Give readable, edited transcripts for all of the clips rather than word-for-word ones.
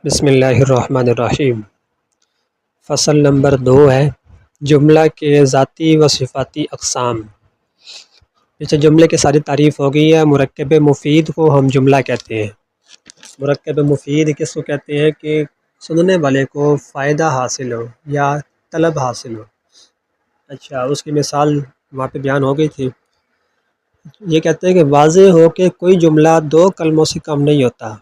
بسم اللہ الرحمن الرحیم۔ فصل نمبر 2 ہے جملہ کے ذاتی و صفاتی اقسام۔ جیسے جملے کی ساری تعریف ہو گئی ہے۔ مرکب مفید کو ہم جملہ کہتے ہیں۔ مرکب مفید کس کو کہتے ہیں کہ سننے والے کو فائدہ حاصل ہو یا طلب حاصل ہو۔ اچھا، اس کی مثال وہاں پہ بیان ہو گئی تھی۔ یہ کہتے ہیں کہ واضح ہو کہ کوئی جملہ 2 کلموں سے کم نہیں ہوتا۔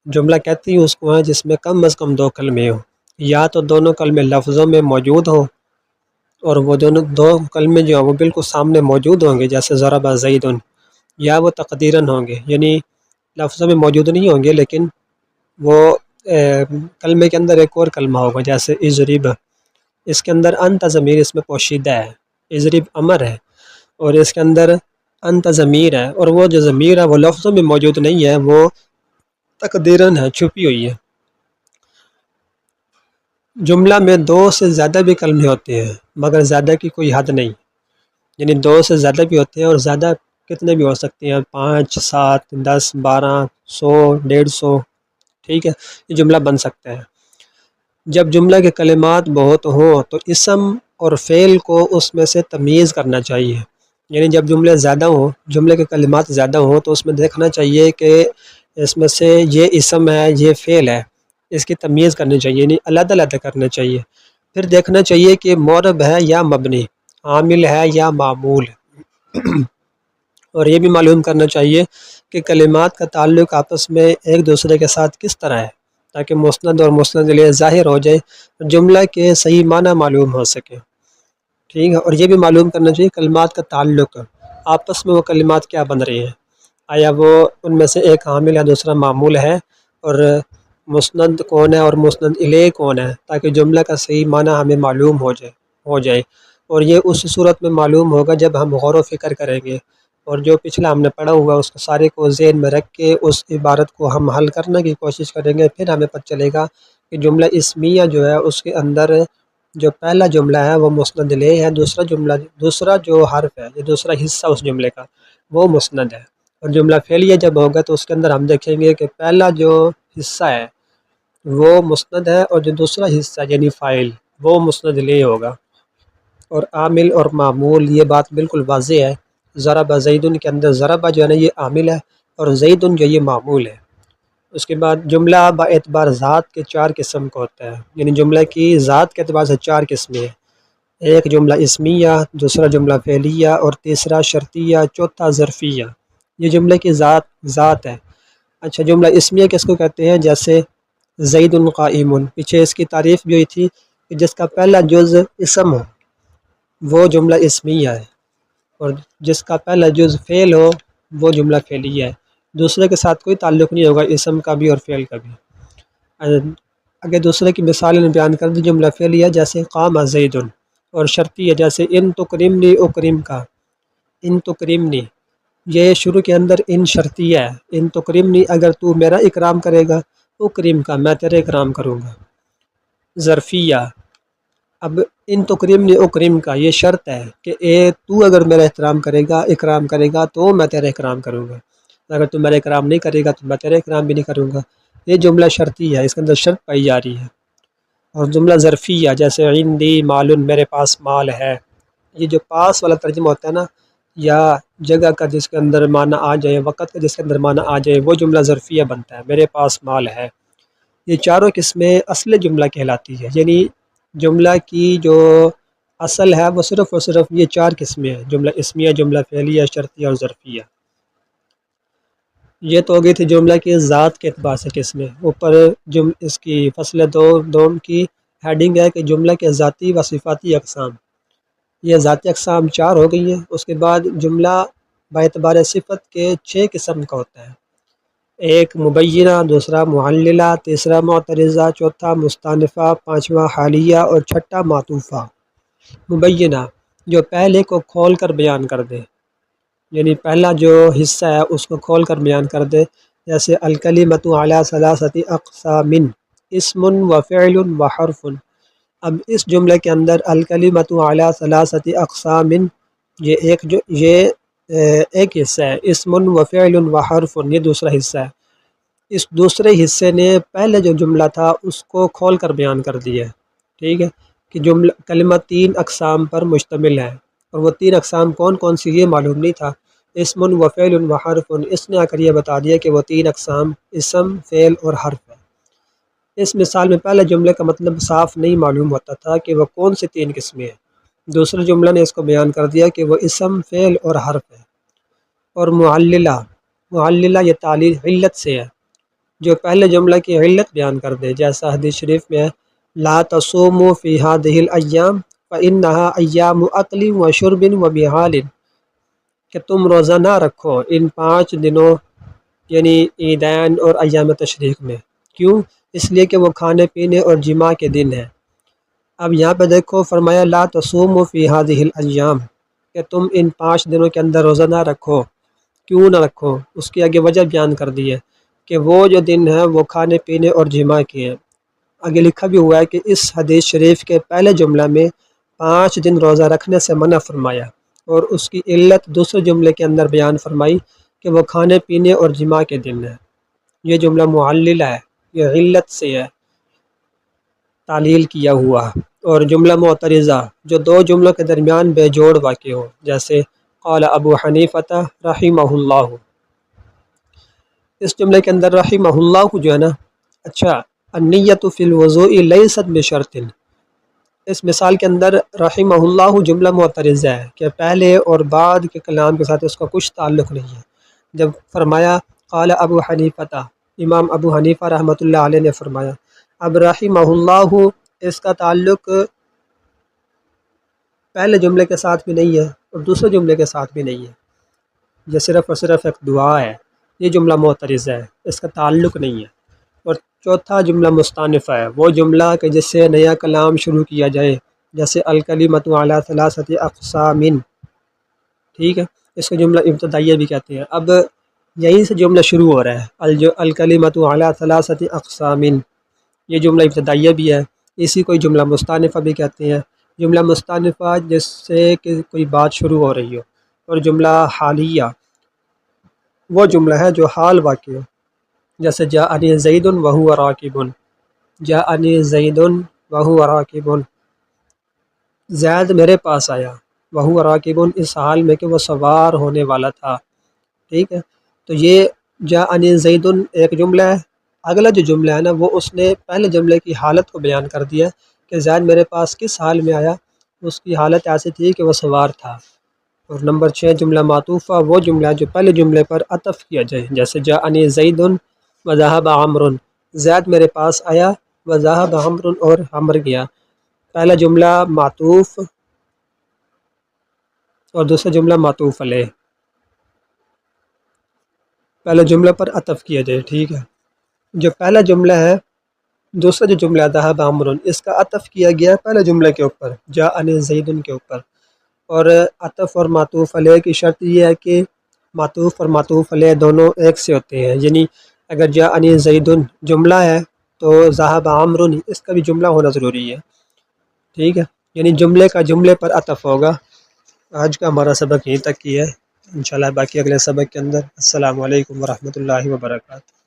جملہ کہتی ہے اس کو ہے جس میں کم از کم 2 کلمے ہوں، یا تو دونوں کلمے لفظوں میں موجود ہوں اور وہ دونوں 2 کلمے جو ہیں وہ بالکل سامنے موجود ہوں گے، جیسے ضرب زید، یا وہ تقدیراً ہوں گے، یعنی لفظوں میں موجود نہیں ہوں گے لیکن وہ کلمے کے اندر ایک اور کلمہ ہوگا، جیسے اضرب، اس کے اندر انت ضمیر اس میں پوشیدہ ہے، اضرب امر ہے اور اس کے اندر انت ضمیر ہے، اور وہ جو ضمیر ہے وہ لفظوں میں موجود نہیں ہے، وہ تقدیراً ہے، چھپی ہوئی ہے۔ جملہ میں 2 سے زیادہ بھی کلمے ہوتے ہیں مگر زیادہ کی کوئی حد نہیں، یعنی 2 سے زیادہ بھی ہوتے ہیں اور زیادہ کتنے بھی ہو سکتے ہیں، 5 7 10 12 100 150، ٹھیک ہے، یہ جملہ بن سکتا ہے۔ جب جملہ کے کلمات بہت ہوں تو اسم اور فعل کو اس میں سے تمیز کرنا چاہیے، یعنی جب جملے زیادہ ہوں، جملے کے کلمات زیادہ ہوں تو اس میں دیکھنا چاہیے کہ اس میں سے یہ اسم ہے، یہ فعل ہے، اس کی تمیز کرنی چاہیے، یعنی علیحدہ علیحدہ کرنا چاہیے۔ پھر دیکھنا چاہیے کہ معرب ہے یا مبنی، عامل ہے یا معمول، اور یہ بھی معلوم کرنا چاہیے کہ کلمات کا تعلق آپس میں ایک دوسرے کے ساتھ کس طرح ہے، تاکہ مسند اور مسند الیہ ظاہر ہو جائے، جملہ کے صحیح معنی معلوم ہو سکے، ٹھیک ہے۔ اور یہ بھی معلوم کرنا چاہیے کلمات کا تعلق، آپس میں وہ کلمات کیا بن رہی ہیں، آیا وہ ان میں سے ایک عامل یا دوسرا معمول ہے، اور مسند کون ہے اور مسند الیہ کون ہے، تاکہ جملہ کا صحیح معنی ہمیں معلوم ہو جائے۔ اور یہ اس صورت میں معلوم ہوگا جب ہم غور و فکر کریں گے، اور جو پچھلا ہم نے پڑھا ہوا اس کو سارے کو ذہن میں رکھ کے اس عبارت کو ہم حل کرنے کی کوشش کریں گے، پھر ہمیں پتہ چلے گا کہ جملہ اسمیہ جو ہے اس کے اندر جو پہلا جملہ ہے وہ مسند الیہ ہے، دوسرا جو حرف ہے یا دوسرا حصہ اس جملے کا وہ مسند ہے، اور جملہ فعلیہ جب ہوگا تو اس کے اندر ہم دیکھیں گے کہ پہلا جو حصہ ہے وہ مسند ہے اور جو دوسرا حصہ یعنی فاعل وہ مسند الیہ ہوگا۔ اور عامل اور معمول، یہ بات بالکل واضح ہے۔ ضرب زیدن کے اندر ضرب جو ہے نا یہ عامل ہے اور زیدن جو یہ معمول ہے۔ اس کے بعد جملہ با اعتبار ذات کے 4 قسم کا ہوتا ہے، یعنی جملہ کی ذات کے اعتبار سے 4 قسمیں ہیں، ایک جملہ اسمیہ، دوسرا جملہ فعلیہ، اور تیسرا شرطیہ، چوتھا ظرفیہ۔ یہ جملے کی ذات ہے۔ اچھا، جملہ اسمیہ کس کو کہتے ہیں؟ جیسے زید قائم، پیچھے اس کی تعریف بھی ہوئی تھی کہ جس کا پہلا جز اسم ہو وہ جملہ اسمیہ ہے، اور جس کا پہلا جز فعل ہو وہ جملہ فعلیہ ہے، دوسرے کے ساتھ کوئی تعلق نہیں ہوگا، اسم کا بھی اور فعل کا بھی۔ اگر دوسرے کی مثال بیان کر دی جملہ فعلیہ جیسے قام زید، اور شرطیہ جیسے ان تکرمنی اکرم کا، ان تکرمنی، یہ شروع کے اندر ان شرطیہ ہے، ان تکرمنی اگر تو میرا اکرام کرے گا، اکرم کا میں تیرے اکرام کروں گا۔ ظرفیہ، اب ان تکرمنی اکرم کا یہ شرط ہے کہ تو اگر میرا احترام کرے گا، اکرام کرے گا تو میں تیرا اکرام کروں گا، اگر تو میرا اکرام نہیں کرے گا تو میں تیرا اکرام بھی نہیں کروں گا۔ یہ جملہ شرطی ہے، اس کے اندر شرط پائی جا رہی ہے۔ اور جملہ ظرفیہ جیسے عندی مال، میرے پاس مال ہے، یہ جو پاس والا ترجمہ ہوتا ہے نا، یا جگہ کا جس کے اندر معنی آ جائے، وقت کا جس کے اندر معنی آ جائے، وہ جملہ ظرفیہ بنتا ہے، میرے پاس مال ہے۔ یہ چاروں قسمیں اصل جملہ کہلاتی ہے، یعنی جملہ کی جو اصل ہے وہ صرف اور صرف یہ 4 قسمیں ہیں، جملہ اسمیہ، جملہ فعلیہ، شرطیہ اور ظرفیہ۔ یہ تو ہو گئی تھی جملہ کی ذات کے اعتبار سے قسمیں۔ اوپر اس کی فصل دوم کی ہیڈنگ ہے کہ جملہ کے ذاتی و صفاتی اقسام۔ یہ ذاتی اقسام 4 ہو گئی ہیں۔ اس کے بعد جملہ با اعتبار صفت کے 6 قسم کا ہوتا ہے، ایک مبینہ، دوسرا معللہ، تیسرا معترضہ، چوتھا مستانفہ، پانچواں حالیہ اور چھٹا معطوفہ۔ مبینہ جو پہلے کو کھول کر بیان کر دے، یعنی پہلا جو حصہ ہے اس کو کھول کر بیان کر دے، جیسے الکلمۃ علی ثلاثۃ اقسام، اسم و فعل و حرف۔ اب اس جملے کے اندر الکلمۃ علی ثلاثۃ اقسام، یہ ایک حصہ ہے، اسم و فعل و حرف یہ دوسرا حصہ ہے۔ اس دوسرے حصے نے پہلے جو جملہ تھا اس کو کھول کر بیان کر دیا ہے، ٹھیک ہے، کہ جملہ کلمہ 3 اقسام پر مشتمل ہے، اور وہ 3 اقسام کون کون سی یہ معلوم نہیں تھا، اسم و فعل و حرف، اس نے آ کر یہ بتا دیا کہ وہ 3 اقسام اسم، فعل اور حرف ہے۔ اس مثال میں پہلے جملے کا مطلب صاف نہیں معلوم ہوتا تھا کہ وہ کون سی 3 قسمیں ہیں، دوسرے جملہ نے اس کو بیان کر دیا کہ وہ اسم، فعل اور حرف ہے۔ اور معللہ یہ تعلیل علت سے ہے، جو پہلے جملہ کی علت بیان کر دے، جیسا حدیث شریف میں ہے لا تصوموا فی هذه الايام فانها ایام اکل و شرب و بحال، کہ تم روزہ نہ رکھو ان 5 دنوں یعنی عیدین اور ایام تشریق میں، کیوں؟ اس لیے کہ وہ کھانے پینے اور جماع کے دن ہیں۔ اب یہاں پہ دیکھو فرمایا لا تصوموا فی هذه الايام، کہ تم ان 5 دنوں کے اندر روزہ نہ رکھو، کیوں نہ رکھو؟ اس کی آگے وجہ بیان کر دی ہے کہ وہ جو دن ہیں وہ کھانے پینے اور جماع کے ہیں۔ آگے لکھا بھی ہوا ہے کہ اس حدیث شریف کے پہلے جملہ میں 5 دن روزہ رکھنے سے منع فرمایا، اور اس کی علت دوسرے جملے کے اندر بیان فرمائی کہ وہ کھانے پینے اور جماع کے دن ہے۔ یہ جملہ معللہ ہے، یہ علت سے ہے تعلیل کیا ہوا، اور جملہ معترضہ جو 2 جملوں کے درمیان بے جوڑ واقع ہو، جیسے قال ابو حنیفۃ رحمہ اللہ، اس جملے کے اندر رحمہ اللہ جو ہے نا، اچھا النیۃ فی الوضوء لیست بشرط، اس مثال کے اندر رحمہ اللہ جملہ معترضہ ہے کہ پہلے اور بعد کے کلام کے ساتھ اس کا کچھ تعلق نہیں ہے۔ جب فرمایا قال ابو حنیفۃ، امام ابو حنیفہ رحمۃ اللہ علیہ نے فرمایا، اب رحمہ اللہ اس کا تعلق پہلے جملے کے ساتھ بھی نہیں ہے اور دوسرے جملے کے ساتھ بھی نہیں ہے، یہ صرف اور صرف ایک دعا ہے، یہ جملہ معترضہ ہے، اس کا تعلق نہیں ہے۔ اور چوتھا جملہ مستانفہ ہے، وہ جملہ کہ جس سے نیا کلام شروع کیا جائے، جیسے الکلمۃ علی ثلاثۃ اقسام، ٹھیک ہے، اس کو جملہ ابتدائیہ بھی کہتے ہیں۔ اب یہیں سے جملہ شروع ہو رہا ہے، الکلمۃ علی ثلاثۃ اقسام، یہ جملہ ابتدائیہ بھی ہے، اسی کو جملہ مستانفہ بھی کہتے ہیں۔ جملہ مستانفہ جس سے کہ کوئی بات شروع ہو رہی ہو، اور جملہ حالیہ وہ جملہ ہے جو حال واقع ہو، جیسے جاءنی زید وہو راکب، جاءنی زید وہو راکب، زید میرے پاس آیا، وہو راکب اس حال میں کہ وہ سوار ہونے والا تھا، ٹھیک ہے۔ تو یہ جاءنی زید ایک جملہ ہے، اگلا جو جملہ ہے نا وہ اس نے پہلے جملے کی حالت کو بیان کر دیا کہ زید میرے پاس کس حال میں آیا، اس کی حالت ایسی تھی کہ وہ سوار تھا۔ اور نمبر 6 جملہ معطوفہ وہ جملہ جو پہلے جملے پر عطف کیا جائے، جیسے جاءنی زید وذهب عمرو، زید میرے پاس آیا، وذهب عمرو اور عمر گیا۔ پہلا جملہ معطوف اور دوسرا جملہ معطوف علیہ، پہلے جملہ پر عطف کیا جائے، ٹھیک ہے۔ جو پہلا جملہ ہے، دوسرا جو جملہ ذهب عمرو، اس کا عطف کیا گیا پہلے جملے کے اوپر، جاءنی زید کے اوپر۔ اور عطف اور معطوف علیہ کی شرط یہ ہے کہ معطوف اور معطوف علیہ دونوں ایک سے ہوتے ہیں، یعنی اگر جاءنی زید جملہ ہے تو ذهب عمرو اس کا بھی جملہ ہونا ضروری ہے، ٹھیک ہے، یعنی جملے کا جملے پر عطف ہوگا۔ آج کا ہمارا سبق یہیں تک کی ہے، انشاءاللہ باقی اگلے سبق کے اندر۔ السلام علیکم ورحمۃ اللہ وبرکاتہ۔